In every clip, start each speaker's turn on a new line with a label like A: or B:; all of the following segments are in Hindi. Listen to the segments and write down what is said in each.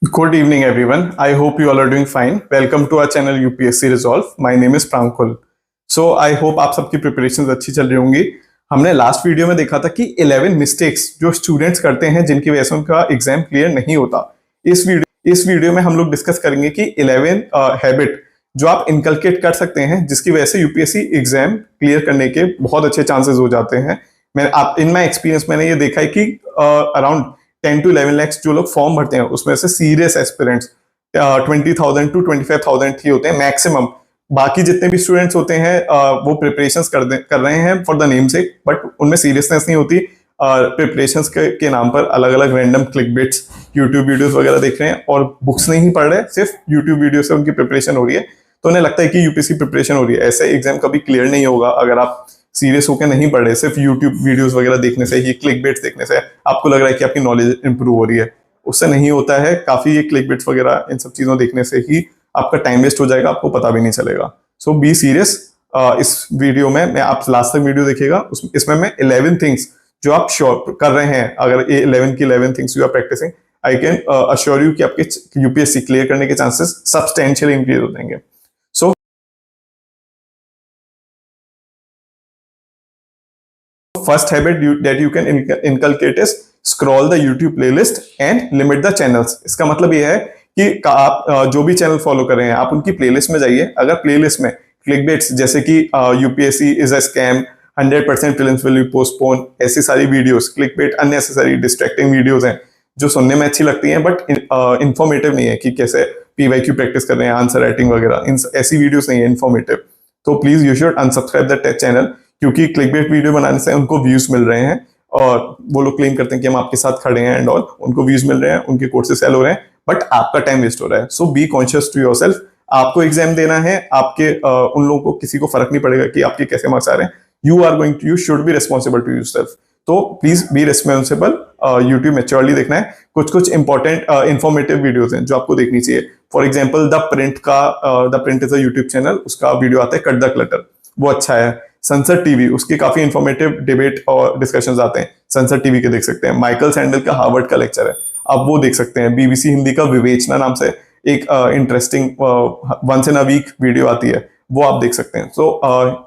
A: Good evening, everyone. I hope you all are doing fine. Welcome to our channel UPSC Resolve. My name is Prankul. So I hope आप सबकी प्रिपरेशन अच्छी चल रही होंगी। हमने लास्ट वीडियो में देखा था कि 11 मिस्टेक्स जो स्टूडेंट्स करते हैं जिनकी वजह से उनका एग्जाम क्लियर नहीं होता। इस वीडियो में हम लोग डिस्कस करेंगे कि 11 हैबिट जो आप इनकलकेट कर सकते हैं जिसकी वजह से यूपीएससी एग्जाम क्लियर करने के बहुत अच्छे चांसेस हो जाते हैं। मैं आप इन माई एक्सपीरियंस मैंने ये देखा है कि अराउंड 10 to 11 lakhs जो लोग फॉर्म भरते हैं उसमें से सीरियस एस्पिरेंट्स 20,000 to 25,000 ही होते हैं मैक्सिमम। बाकी जितने भी स्टूडेंट्स होते हैं वो प्रिपरेशंस कर रहे हैं फॉर द नेम से, बट उनमें सीरियसनेस नहीं होती। प्रिपरेशंस के नाम पर अलग अलग random click bits YouTube videos वगैरह देख रहे हैं और बुक्स नहीं पढ़ रहे, सिर्फ यूट्यूब वीडियो से उनकी प्रिपरेशन हो रही है। तो उन्हें लगता है कि यूपीएससी प्रिपरेशन हो रही है। ऐसे एग्जाम कभी क्लियर नहीं होगा अगर आप सीरियस होकर नहीं पढ़ रहे। सिर्फ यूट्यूब वीडियोस वगैरह देखने से ही, क्लिक बेट्स देखने से आपको लग रहा है कि आपकी नॉलेज इंप्रूव हो रही है, उससे नहीं होता है। काफी ये क्लिक बेट्स वगैरह इन सब चीजों देखने से ही आपका टाइम वेस्ट हो जाएगा, आपको पता भी नहीं चलेगा। सो बी सीरियस। इस वीडियो में मैं आप लास्ट तक वीडियो देखिएगा, इसमें मैं 11 थिंग्स जो आप श्योर कर रहे हैं, अगर ये 11 की 11 things you are practising, I can assure you कि आपके यूपीएससी क्लियर करने के चांसेस सब्सटेंशियली इंक्रीज हो जाएंगे। सो first habit that you can inculcate is scroll the YouTube playlist and limit the channels। इसका मतलब ये है कि आप जो भी चैनल फॉलो कर रहे हैं आप उनकी प्लेलिस्ट में जाइए। अगर प्लेलिस्ट में क्लिकबेट्स जैसे कि UPSC is a scam, 100% prelims will be postpone, ऐसी सारी videos, clickbait unnecessary distracting videos हैं जो सुनने में अच्छी लगती हैं बट इंफॉर्मेटिव नहीं है कि कैसे पीवाईक्यू प्रैक्टिस कर रहे हैं, आंसर राइटिंग वगैरह, ऐसी वीडियोस नहीं है इंफॉर्मेटिव। तो please you should unsubscribe the channel, क्योंकि क्लिकबेट वीडियो बनाने से उनको व्यूज मिल रहे हैं और वो लोग क्लेम करते हैं कि हम आपके साथ खड़े हैं एंड ऑल, उनको व्यूज मिल रहे हैं, उनके कोर्सेज सेल हो रहे हैं, बट आपका टाइम वेस्ट हो रहा है। So be conscious to yourself. आपको एग्जाम देना है, आपके उन लोगों को किसी को फर्क नहीं पड़ेगा कि आपके कैसे मार्क्स आ रहे हैं। You should be responsible to yourself. तो please be responsible. YouTube maturely देखना है। कुछ कुछ इंपॉर्टेंट इंफॉर्मेटिव वीडियोज हैं जो आपको देखनी चाहिए। For example the print is a YouTube channel, उसका वीडियो आता है कट द क्लटर, वो अच्छा है। सनसेट टीवी, उसके काफी इंफॉर्मेटिव डिबेट और डिस्कशंस आते हैं, सनसेट टीवी के देख सकते हैं। माइकल सैंडल का हार्वर्ड का लेक्चर है, आप वो देख सकते हैं। बीबीसी हिंदी का विवेचना नाम से एक interesting once in a week video आती है, वो आप देख सकते हैं। सो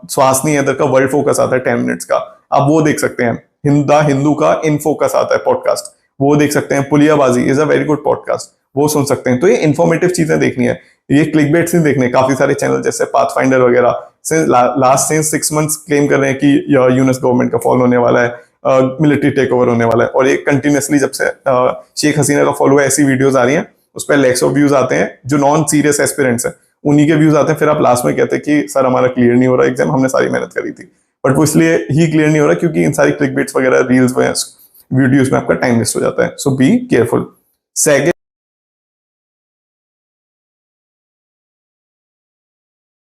A: सुहासिनी अय्यर का वर्ल्ड फोकस आता है 10 मिनट्स का, आप वो देख सकते हैं। हिंदू का इन फोकस आता है पॉडकास्ट, वो देख सकते हैं। Puliyabaazi is a very good podcast, वो सुन सकते हैं। तो ये इन्फॉर्मेटिव चीजें देखनी है, ये क्लिकबेट्स नहीं देखने। काफी सारे चैनल जैसे पाथफाइंडर वगैरह लास्ट 6 मंथ्स क्लेम कर रहे हैं कि यूएस गवर्नमेंट का फॉल होने वाला है, मिलिट्री टेक ओवर होने वाला है, और ये कंटिन्यूसली जब से शेख हसीना का फॉल हुआ ऐसी वीडियोस आ रही हैं, उस पर लैक्स ऑफ व्यूज आते हैं। जो नॉन सीरियस एस्पिरेंट्स हैं उन्हीं के व्यूज आते हैं। फिर आप लास्ट में कहते हैं कि सर हमारा क्लियर नहीं हो रहा एग्जाम, हमने सारी मेहनत करी थी, बट वो इसलिए ही क्लियर नहीं हो रहा क्योंकि इन सारी क्लिकबेट्स वगैरह रील्स में वीडियोस में आपका टाइम वेस्ट हो जाता है। So be careful. Second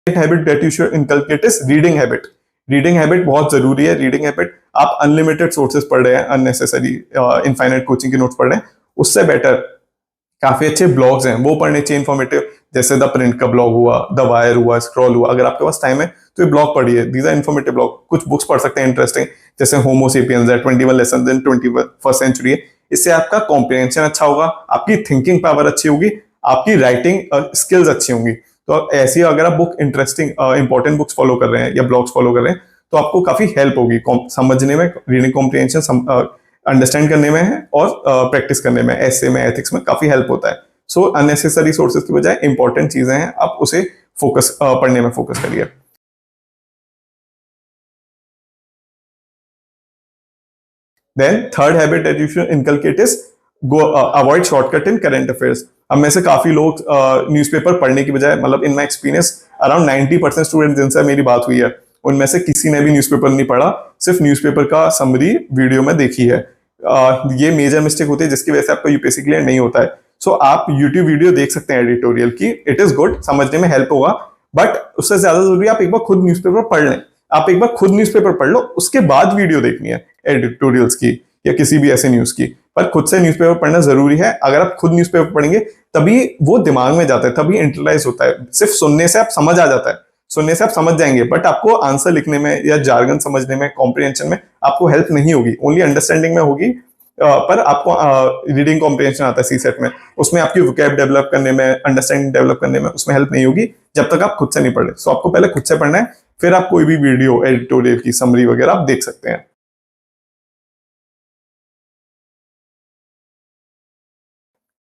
A: habit that you should inculcate is reading habit. Reading habit बहुत जरूरी है। रीडिंग हैबिट, आप अनलिमिटेड सोर्सेज पढ़ रहे हैं, अननेसेसरी इनफाइनाइट कोचिंग के नोट्स पढ़ रहे हैं, उससे बेटर काफी अच्छे ब्लॉग्स हैं वो पढ़ने चाहिए इंफॉर्मेटिव, जैसे द प्रिंट का ब्लॉग हुआ, द वायर हुआ, स्क्रॉल हुआ। अगर आपके पास टाइम है तो ये ब्लॉग पढ़िए, दीज आर इन्फॉर्मेटिव ब्लॉग। कुछ बुक्स पढ़ सकते हैं इंटरेस्टिंग, जैसे होमो सेपियंस है, 21 लेसन्स इन 21st सेंचुरी है। इससे आपका कॉम्प्रिहेंशन अच्छा होगा, आपकी थिंकिंग पावर अच्छी होगी, आपकी राइटिंग स्किल्स अच्छी होंगी। तो ऐसी अगर आप book interesting important books follow कर रहे हैं या ब्लॉग्स फॉलो कर रहे हैं तो आपको काफी हेल्प होगी समझने में, रीडिंग कॉम्प्रिहेंशन अंडरस्टैंड करने में है, और प्रैक्टिस करने में, ऐसे में, एथिक्स में काफी हेल्प होता है। सो अननेसेसरी सोर्सेज की बजाय इंपॉर्टेंट चीजें हैं, आप उसे फोकस पढ़ने में फोकस करिए। Then third habit that you should inculcate is avoid shortcut in current affairs. अब में से काफी लोग न्यूज़पेपर पढ़ने की बजाय, मतलब इन माई एक्सपीरियंस अराउंड 90% स्टूडेंट जिनसे मेरी बात हुई है उनमें से किसी ने भी न्यूज़पेपर नहीं पढ़ा, सिर्फ न्यूज़पेपर का समरी वीडियो में देखी है। ये मेजर मिस्टेक होती है जिसकी वजह से आपका यूपीएससी क्लियर नहीं होता है। सो आप यूट्यूब वीडियो देख सकते हैं एडिटोरियल की, इट इज गुड, समझने में हेल्प होगा, बट उससे ज्यादा जरूरी आप एक बार खुद न्यूज़पेपर पढ़ लें। आप एक बार खुद न्यूज़पेपर पढ़ लो, उसके बाद वीडियो देखनी है एडिटोरियल्स की या किसी भी ऐसे न्यूज की, पर खुद से न्यूज़पेपर पढ़ना जरूरी है। अगर आप खुद न्यूज़पेपर पढ़ेंगे तभी वो दिमाग में जाता है, तभी इंटरलाइज होता है। सिर्फ सुनने से आप समझ आ जाता है, सुनने से आप समझ जाएंगे, बट आपको आंसर लिखने में या जार्गन समझने में, कॉम्प्रिहेंशन में आपको हेल्प नहीं होगी, ओनली अंडरस्टैंडिंग में होगी। पर आपको रीडिंग कॉम्प्रिहेंशन आता है सीसेट में, उसमें आपकी वोकैब डेवलप करने में, अंडरस्टैंडिंग डेवलप करने में उसमें हेल्प नहीं होगी जब तक आप खुद से नहीं पढ़ रहे। सो आपको पहले खुद से पढ़ना है, फिर आप कोई भी वीडियो एडिटोरियल की समरी वगैरह आप देख सकते हैं।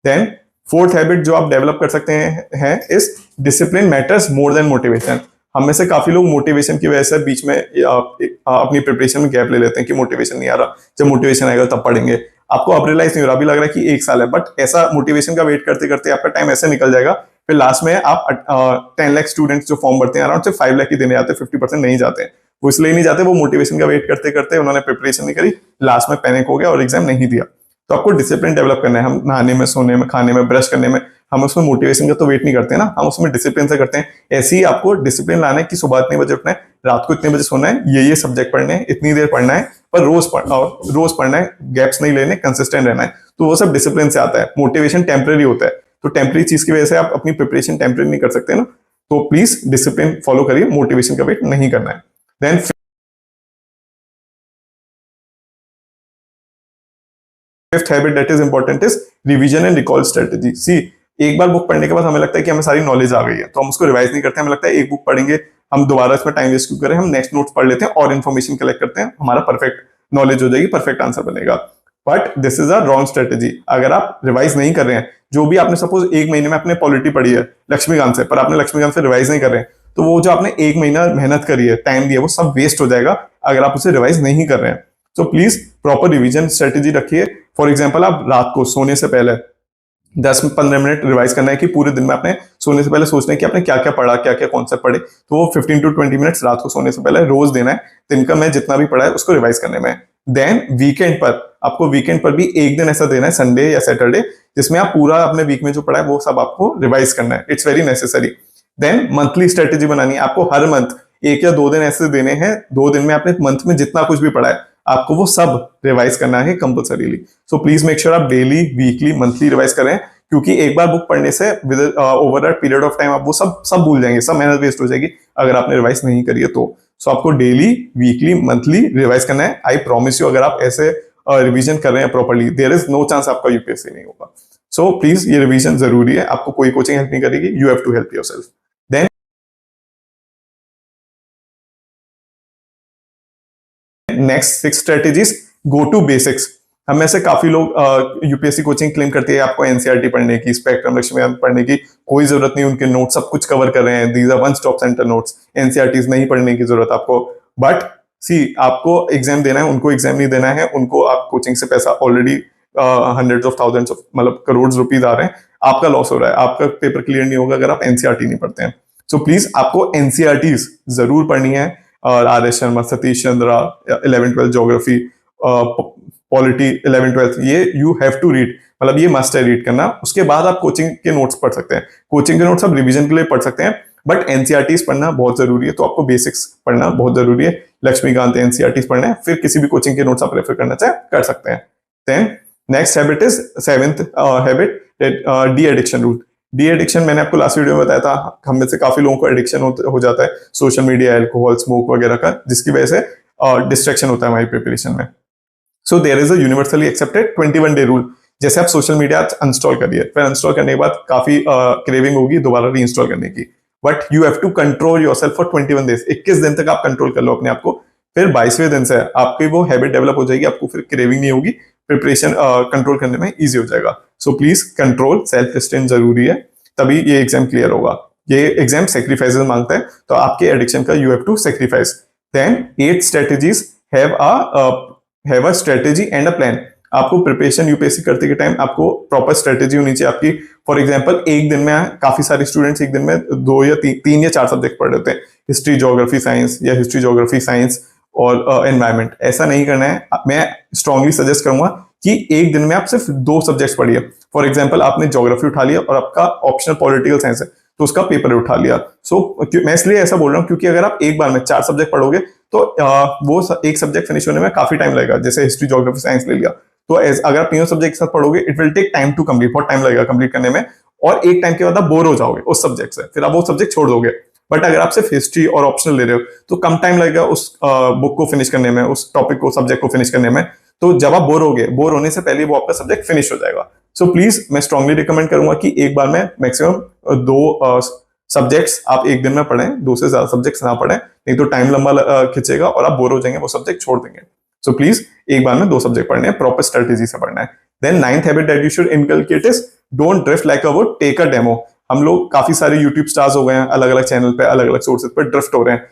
A: देन फोर्थ हैबिट जो आप डेवलप कर सकते हैं इस discipline matters more than motivation. हम में से काफी लोग मोटिवेशन की वजह से बीच में अपनी प्रिपरेशन में गैप ले लेते हैं कि मोटिवेशन नहीं आ रहा, जब मोटिवेशन आएगा तब पढ़ेंगे। आपको अब रियलाइज नहीं हो रहा, अभी लग रहा है कि 1 साल है, बट ऐसा मोटिवेशन का वेट करते करते आपका टाइम ऐसे निकल जाएगा, फिर लास्ट में आप 10 लाख स्टूडेंट्स जो फॉर्म भरते हैं अराउंड सिर्फ 5 लाख ही देने आते हैं, 50% नहीं जाते हैं। वो इसलिए नहीं जाते, वो मोटिवेशन का वेट करते करते उन्होंने प्रिपरेशन नहीं करी, लास्ट में पैनिक हो गया और एग्जाम नहीं दिया। तो आपको डिसिप्लिन डेवलप करना है। हम नहाने में, सोने में, खाने में, ब्रश करने में हम उसमें मोटिवेशन का तो वेट नहीं करते ना, हम उसमें डिसिप्लिन से करते हैं। ऐसे ही आपको डिसिप्लिन लाना है कि सुबह इतने बजे उठना है, रात को इतने बजे सोना है, ये सब्जेक्ट पढ़ने हैं, इतनी देर पढ़ना है, पर रोज पढ़ना है, गैप्स नहीं लेने, कंसिस्टेंट रहना है। तो वो सब डिसिप्लिन से आता है। मोटिवेशन टेम्परेरी होता है, तो टेम्परेरी चीज की वजह से आप अपनी प्रिपरेशन टेम्परेरी नहीं कर सकते ना। तो प्लीज डिसिप्लिन फॉलो करिए, मोटिवेशन का वेट नहीं करना है। Then fifth habit that is important is revision and recall strategy. See, एक बार बुक पढ़ने के बाद हमें लगता है कि हमें सारी नॉलेज आ गई है, तो हम उसको रिवाइज नहीं करते। हमें लगता है एक बुक पढ़ेंगे, हम दोबारा इसमें टाइम वेस्ट क्यों करें, हम नेक्स्ट नोट्स पढ़ लेते हैं और इन्फॉर्मेशन कलेक्ट करते हैं, हमारा परफेक्ट नॉलेज हो जाएगी, परफेक्ट आंसर बनेगा। But this is a wrong strategy. अगर आप रिवाइज नहीं कर रहे हैं, जो भी आपने सपोज 1 महीने में आपने पॉलिटी पढ़ी है लक्ष्मीकांत से, पर आपने लक्ष्मीकांत से रिवाइज नहीं कर रहे हैं, तो वो जो आपने 1 महीना मेहनत करी है, टाइम दिया, वो सब वेस्ट हो जाएगा अगर आप उसे रिवाइज नहीं कर रहे हैं। तो प्लीज प्रॉपर रिवीजन स्ट्रेटेजी रखिए। फॉर एग्जाम्पल, आप रात को सोने से पहले 10-15 मिनट रिवाइज करना है कि पूरे दिन में आपने सोने से पहले सोचना है कि आपने क्या क्या पढ़ा, क्या क्या कॉन्सेप्ट पढ़े। तो वो 15 to 20 मिनट्स रात को सोने से पहले रोज देना है, दिन का मैं जितना भी पढ़ा है उसको रिवाइज करने में। देन वीकेंड पर आपको वीकेंड पर भी एक दिन ऐसा देना है, संडे या सैटरडे, जिसमें आप पूरा अपने वीक में जो पढ़ा है वो सब आपको रिवाइज करना है। It's very necessary. Then monthly strategy बनानी है। आपको हर मंथ 1 या 2 दिन ऐसे देने हैं, 2 दिन में आपने मंथ में जितना कुछ भी पढ़ा है आपको वो सब रिवाइज करना है compulsorily. So please make sure आप डेली, वीकली, मंथली रिवाइज करें, क्योंकि एक बार बुक पढ़ने से with over a period of time आप वो सब भूल जाएंगे, सब मेहनत वेस्ट हो जाएगी अगर आपने रिवाइज नहीं करी है तो। सो आपको डेली, वीकली, मंथली रिवाइज करना है। आई प्रॉमिस यू, अगर आप ऐसे रिवीजन कर रहे हैं properly, there is no chance आपका यूपीएससी नहीं होगा। सो प्लीज ये रिवीजन जरूरी है, आपको कोई कोचिंग हेल्प नहीं करेगी, you have to help yourself. Then next 6 strategies, go to basics. हम में से काफी लोग यूपीएससी कोचिंग क्लेम करते हैं आपको एनसीईआरटी पढ़ने की, स्पेक्ट्रम, लक्ष्मीकांत पढ़ने की कोई जरूरत नहीं, उनके नोट सब कुछ कवर कर रहे हैं, these are one stop centre notes, NCERT नहीं पढ़ने की जरूरत आपको। बट सी, आपको एग्जाम देना है, उनको एग्जाम नहीं देना है, उनको आप कोचिंग से पैसा already hundreds of thousands of, मतलब करोड़ रुपीज आ रहे हैं, आपका लॉस हो रहा है, आपका पेपर क्लियर नहीं होगा अगर आप एनसीईआरटी नहीं पढ़ते हैं। सो प्लीज आपको एनसीईआरटी जरूर पढ़नी है। और R S Sharma, Satish Chandra, 11th-12th geography, polity 11th-12th, ये यू हैव टू रीड, मतलब ये मस्ट है रीड करना। उसके बाद आप कोचिंग के नोट्स पढ़ सकते हैं, कोचिंग के नोट्स आप रिवीजन के लिए पढ़ सकते हैं, बट एनसीईआरटी पढ़ना बहुत जरूरी है। तो आपको बेसिक्स पढ़ना बहुत जरूरी है, लक्ष्मीकांत, एनसीईआरटी पढ़ना है, फिर किसी भी कोचिंग के नोट्स आप रेफर करना चाहे कर सकते हैं। Then next habit is 7th habit, de-addiction rule. De-addiction मैंने आपको लास्ट वीडियो में बताया था, हम में से काफी लोगों को एडिक्शन हो जाता है सोशल मीडिया, अल्कोहल, स्मोक वगैरह का, जिसकी वजह से डिस्ट्रैक्शन होता है हमारी प्रिपरेशन में। So there is a universally accepted 21 day rule. जैसे आप सोशल मीडिया अनस्टॉल करिए, फिर अनस्टॉल करने के बाद काफी क्रेविंग होगी दोबारा री इंस्टॉल करने की, but you have to control yourself for 21 days. 21 दिन तक आप कंट्रोल कर लो अपने आप को, फिर 22वें दिन से आपकी वो हैबिट डेवलप हो जाएगी, आपको फिर क्रेविंग नहीं होगी, प्रिपरेशन कंट्रोल करने में ईजी हो जाएगा। So please control, self restrain जरूरी है, तभी ये एग्जाम क्लियर होगा। ये एग्जाम सेक्रीफाइसेस मांगता है, तो आपके एडिक्शन का you have to sacrifice. Then 8 strategies have a strategy and a plan. आपको प्रिपरेशन यूपीएससी करते के टाइम आपको प्रॉपर स्ट्रेटेजी होनी चाहिए आपकी। फॉर एग्जांपल, एक दिन में काफी सारे स्टूडेंट्स एक दिन में 2 या 3 या 4 सब्जेक्ट पढ़ रहे होते हैं, हिस्ट्री ज्योग्राफी साइंस या हिस्ट्री ज्योग्राफी साइंस और एनवायरमेंट। ऐसा नहीं करना है। मैं स्ट्रांगली सजेस्ट करूंगा कि एक दिन में आप सिर्फ 2 सब्जेक्ट्स पढ़िए। फॉर एग्जांपल, आपने ज्योग्राफी उठा लिया और आपका ऑप्शनल पॉलिटिकल साइंस है, तो उसका पेपर उठा लिया। मैं इसलिए ऐसा बोल रहा हूँ क्योंकि अगर आप एक बार में 4 सब्जेक्ट पढ़ोगे तो वो एक सब्जेक्ट फिनिश होने में काफी टाइम लगेगा। जैसे हिस्ट्री ज्योग्राफी साइंस ले लिया, तो अगर आप तीनों सब्जेक्ट के साथ पढ़ोगे, it will take time to complete, बहुत टाइम लगेगा कंप्लीट करने में, और एक टाइम के बाद आप बोर हो जाओगे उस सब्जेक्ट से, फिर आप वो सब्जेक्ट छोड़ दोगे। बट अगर आप सिर्फ हिस्ट्री और ऑप्शनल ले रहे हो तो कम टाइम लगेगा उस बुक को फिनिश करने में, उस टॉपिक को, सब्जेक्ट को फिनिश करने में। तो जब आप बोर होगे, बोर होने से पहले वो आपका सब्जेक्ट फिनिश हो जाएगा। सो प्लीज मैं स्ट्रांगली रिकमेंड करूंगा कि एक बार में मैक्सिमम 2 सब्जेक्ट्स आप एक दिन में पढ़ें, 2 से ज्यादा सब्जेक्ट्स ना पढ़ें, नहीं तो टाइम लंबा खिंचेगा और आप बोर हो जाएंगे, वो सब्जेक्ट छोड़ देंगे। सो प्लीज एक बार में 2 सब्जेक्ट पढ़ने हैं, प्रॉपर स्ट्रेटेजी से पढ़ना है। Then 9th habit that you should inculcate is don't drift like a wood, take a demo. हम लोग काफी सारे यूट्यूब स्टार्स हो गए हैं, अलग अलग चैनल पे, अलग अलग सोर्सेज पर ड्रिफ्ट हो रहे हैं,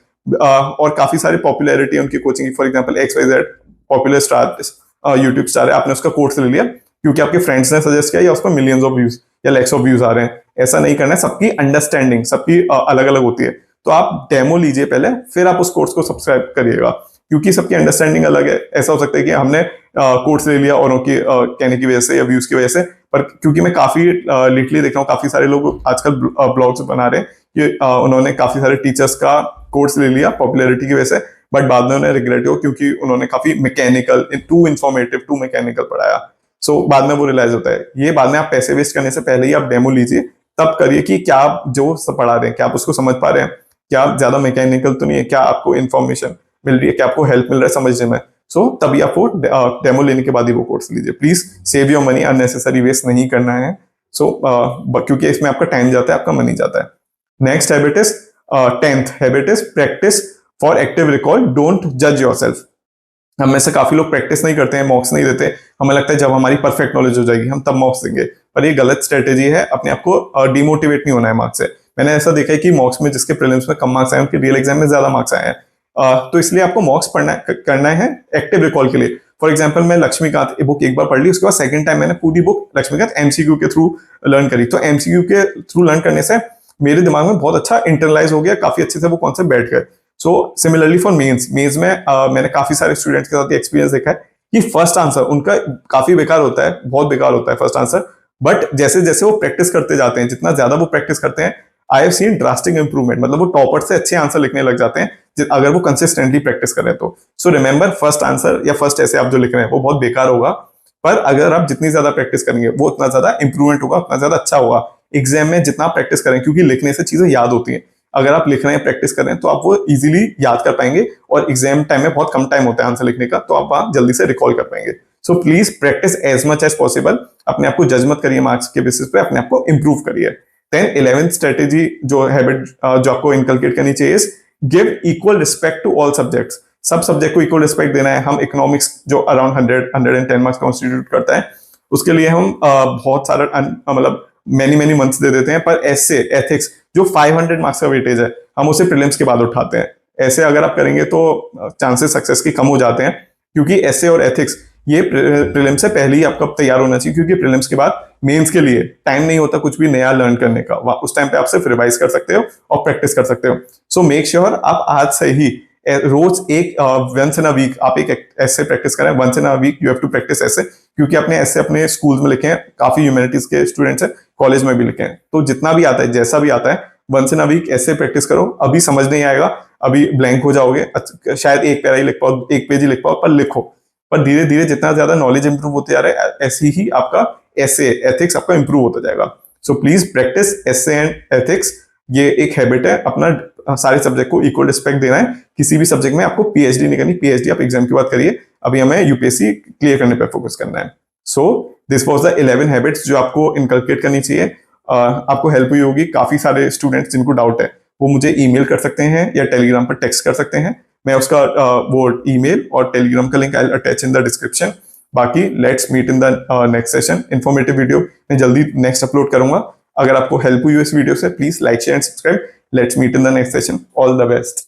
A: और काफी सारी पॉपुलैरिटी है उनकी कोचिंग की। For example XYZ popular star YouTube star है, आपने उसका कोर्स ले लिया क्योंकि आपके फ्रेंड्स ने सजेस्ट किया या उस पर मिलियंस ऑफ व्यूज या लैक्स ऑफ व्यूज आ रहे हैं। ऐसा नहीं करना है, सबकी अंडरस्टैंडिंग सबकी अलग अलग होती है। तो आप डेमो लीजिए पहले, फिर आप उस कोर्स को सब्सक्राइब करिएगा, क्योंकि सबकी अंडरस्टैंडिंग अलग है। ऐसा हो सकता है कि हमने कोर्स ले लिया औरों की कहने की वजह से या व्यूज की वजह से, पर क्योंकि मैं काफी लिटरली देख रहा हूँ, काफी सारे लोग आजकल ब्लॉग्स बना रहे हैं कि उन्होंने काफी सारे टीचर्स का कोर्स ले लिया पॉपुलैरिटी की वजह से, बट बाद में उन्हें रिग्रेट हो क्योंकि उन्होंने काफी mechanical, too informative, too mechanical पढ़ाया। सो बाद में वो रियलाइज होता है। ये बाद में आप पैसे वेस्ट करने से पहले ही आप डेमो लीजिए, तब करिए कि क्या आप जो पढ़ा रहे हैं क्या आप उसको समझ पा रहे हैं, क्या ज्यादा मैकेनिकल तो नहीं है, क्या आपको इन्फॉर्मेशन मिल रही है, क्या आपको हेल्प मिल रहा है समझने में। सो तभी आप वो डेमो लेने के बाद ही वो कोर्स लीजिए। Please save your money, unnecessary waste नहीं करना है। सो क्योंकि इसमें आपका टाइम जाता है, आपका मनी जाता है। Next habit is 10th habit is practice for active recall, don't जज योरसेल्फ। हम में से काफी लोग प्रैक्टिस नहीं करते हैं, मॉक्स नहीं देते। हमें लगता है जब हमारी परफेक्ट नॉलेज हो जाएगी हम तब मॉक्स देंगे, पर ये गलत स्ट्रेटेजी है। अपने आप को डिमोटिवेट नहीं होना है मार्क्स से। मैंने ऐसा देखा है कि मॉक्स में जिसके प्रीलिम्स में कम मार्क्स आए उनके रियल एग्जाम में ज्यादा मार्क्स आए हैं। तो इसलिए आपको मॉक्स करना है एक्टिव रिकॉल के लिए। फॉर एग्जाम्पल मैं लक्ष्मीकांत बुक एक बार पढ़ ली, उसके बाद सेकंड टाइम मैंने पूरी बुक लक्ष्मीकांत MCQ के थ्रू लर्न करी। तो MCQ के थ्रू लर्न करने से मेरे दिमाग में बहुत अच्छा इंटरनलाइज हो गया, काफी अच्छे से वो कॉन्सेप्ट बैठ गए। सो सिमिलरली फॉर मेंस में मैंने काफी सारे स्टूडेंट्स के साथ एक्सपीरियंस देखा है कि फर्स्ट आंसर उनका काफी बेकार होता है, बहुत बेकार होता है फर्स्ट आंसर, बट जैसे जैसे वो प्रैक्टिस करते जाते हैं, जितना ज्यादा वो प्रैक्टिस करते हैं, I have seen drastic improvement. मतलब वो टॉपर से अच्छे आंसर लिखने लग जाते हैं अगर वो कंसिस्टेंटली प्रैक्टिस करें तो। सो रिमेंबर, फर्स्ट आंसर या फर्स्ट ऐसे आप जो लिख रहे हैं वो बहुत बेकार होगा, पर अगर आप जितनी ज्यादा प्रैक्टिस करेंगे वो उतना ज्यादा इंप्रूवमेंट होगा, उतना ज्यादा अच्छा होगा। एग्जाम में जितना प्रैक्टिस करें, क्योंकि लिखने से चीजें याद होती हैं, अगर आप लिख रहे हैं, प्रैक्टिस कर रहे हैं, तो आप वो इजीली याद कर पाएंगे, और एग्जाम टाइम में बहुत कम टाइम होता है आंसर लिखने का, तो आप वहां जल्दी से रिकॉल कर पाएंगे। So please practise as much as possible. अपने आप को जज मत करिए मार्क्स के बेसिस पे, अपने आप को इंप्रूव करिए। देन 11th स्ट्रेटेजी जो हैबिट जो आपको इनकलकेट करनी चाहिए, give equal respect to all subjects. सब सब्जेक्ट को इक्वल रिस्पेक्ट देना है। हम इकोनॉमिक्स जो अराउंड 110 मार्क्स कॉन्स्टिट्यूट करता है, उसके लिए हम बहुत सारा मतलब मैनी मंथ्स दे देते हैं, पर ऐसे एथिक्स जो 500 मार्क्स का वेटेज है, हम उसे प्रीलिम्स के बाद उठाते हैं। ऐसे अगर आप करेंगे तो चांसेस सक्सेस के कम हो जाते हैं, क्योंकि ऐसे और एथिक्स ये प्रीलिम्स से पहले ही आपको तैयार होना चाहिए, क्योंकि प्रीलिम्स के बाद मेंस के लिए टाइम नहीं होता कुछ भी नया लर्न करने का। उस टाइम पे आप सिर्फ रिवाइज कर सकते हो और प्रैक्टिस कर सकते हो। सो मेक श्योर आप आज से ही रोज एक वंस इन अ वीक आप एक ऐसे प्रैक्टिस करें। Once in a week you have to practise ऐसे, क्योंकि आपने ऐसे अपने स्कूल में लिखे हैं, काफी ह्यूमैनिटीज के स्टूडेंट्स हैं, कॉलेज में भी लिखे हैं। तो जितना भी आता है, जैसा भी आता है, वंस इन अ वीक ऐसे प्रैक्टिस करो। अभी समझ नहीं आएगा, अभी ब्लैंक हो जाओगे, शायद एक पैरा ही लिख पाओ, एक पेज ही लिख पाओ, पर लिखो। पर धीरे धीरे जितना ज्यादा नॉलेज इंप्रूव होते जा रहा है, ऐसे ही आपका ऐसे एथिक्स आपका इंप्रूव होता जाएगा। सो प्लीज प्रैक्टिस ऐसे एंड एथिक्स। ये एक हैबिट है, अपना सारे सब्जेक्ट को इक्वल रिस्पेक्ट देना है। किसी भी सब्जेक्ट में आपको पीएचडी नहीं करनी, पीएचडी आप एग्जाम की बात करिए, अभी हमें यूपीएससी क्लियर करने पर फोकस करना है। So this was the 11 habits जो आपको इनकलकेट करनी चाहिए। आपको हेल्प हुई होगी। काफी सारे स्टूडेंट्स जिनको डाउट है वो मुझे ईमेल कर सकते हैं या टेलीग्राम पर टेक्स्ट कर सकते हैं। मैं उसका वो ईमेल और टेलीग्राम का link I will attach in the description. बाकी let's meet in the next session. Informative video मैं जल्दी नेक्स्ट अपलोड करूंगा। अगर आपको हेल्प हुई इस वीडियो से, please like share and subscribe. Let's meet in the next session. All the best.